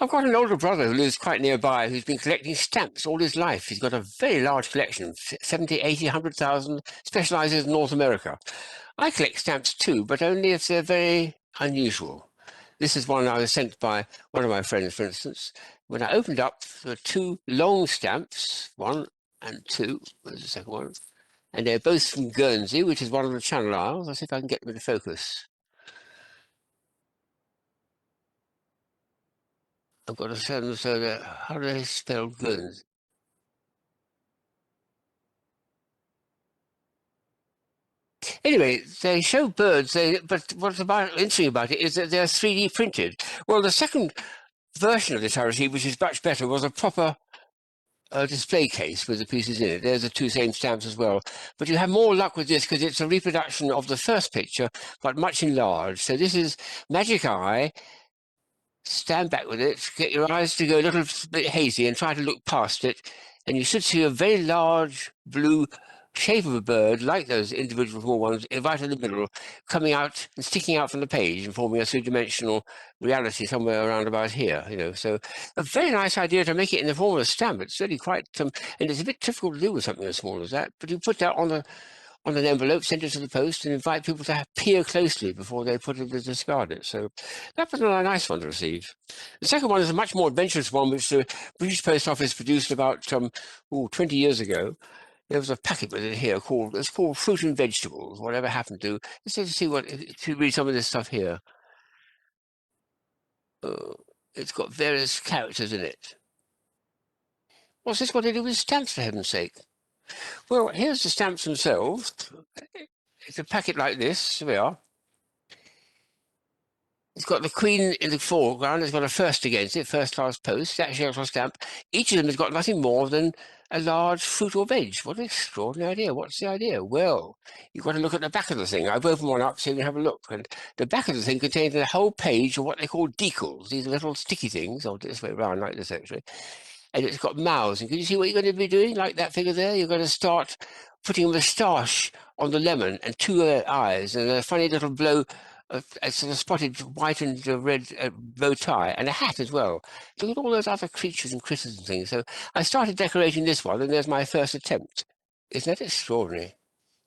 I've got an older brother who lives quite nearby who's been collecting stamps all his life. He's got a very large collection, 70, 80, 100,000, specializes in North America. I collect stamps too, but only if they're very unusual. This is one I was sent by one of my friends, for instance. When I opened up, there were two long stamps, one and two. Where's the second one? And they're both from Guernsey, which is one of the Channel Isles. I'll see if I can get them into focus. I've got to send them so that, how do they spell Guernsey? Anyway, they show birds, but what's interesting about it is that they're 3D printed. Well, the second version of this I received, which is much better, was a proper display case with the pieces in it. There's the two same stamps as well. But you have more luck with this because it's a reproduction of the first picture, but much enlarged. So this is Magic Eye. Stand back with it, get your eyes to go a little bit hazy and try to look past it, and you should see a very large blue shape of a bird, like those individual small ones, right in the middle, coming out and sticking out from the page and forming a three-dimensional reality somewhere around about here, So a very nice idea to make it in the form of a stamp. It's really quite, and it's a bit difficult to do with something as small as that, but you put that on an envelope, send it to the post, and invite people to peer closely before they put it to discard it. So that was a nice one to receive. The second one is a much more adventurous one, which the British Post Office produced about 20 years ago. There was a packet with it here it's called Fruit and Vegetables. Whatever happened to? Let's see to read some of this stuff here. It's got various characters in it. What's this got to do with stamps, for heaven's sake? Well, here's the stamps themselves. It's a packet like this. Here we are. It's got the Queen in the foreground. It's got a first against it, first class post, actually actual stamp. Each of them has got nothing more than a large fruit or veg. What an extraordinary idea. What's the idea? Well, you've got to look at the back of the thing. I've opened one up so you can have a look. And the back of the thing contains a whole page of what they call decals. These little sticky things. I'll do this way around like this, actually. And it's got mouths. And can you see what you're going to be doing? Like that figure there? You're going to start putting a moustache on the lemon and two eyes and a funny little a sort of spotted white and red bow tie and a hat as well. Look at all those other creatures and critters and things. So I started decorating this one, and there's my first attempt. Isn't that extraordinary?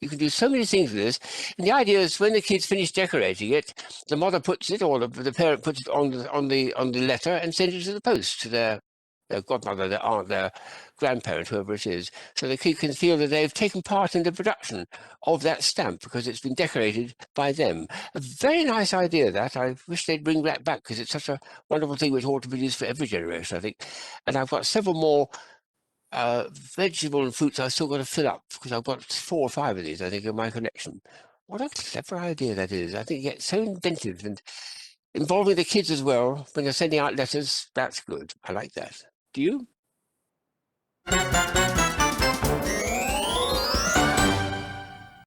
You can do so many things with this. And the idea is when the kids finish decorating it, the mother puts it, or the parent puts it on the letter and sends it to the post to their godmother, their aunt, their grandparent, whoever it is, so the kid can feel that they've taken part in the production of that stamp because it's been decorated by them. A very nice idea, that. I wish they'd bring that back because it's such a wonderful thing which ought to be used for every generation, I think. And I've got several more vegetable and fruits I've still got to fill up because I've got 4 or 5 of these, I think, in my collection. What a clever idea that is. I think it's so inventive and involving the kids as well when you're sending out letters. That's good. I like that. Do you?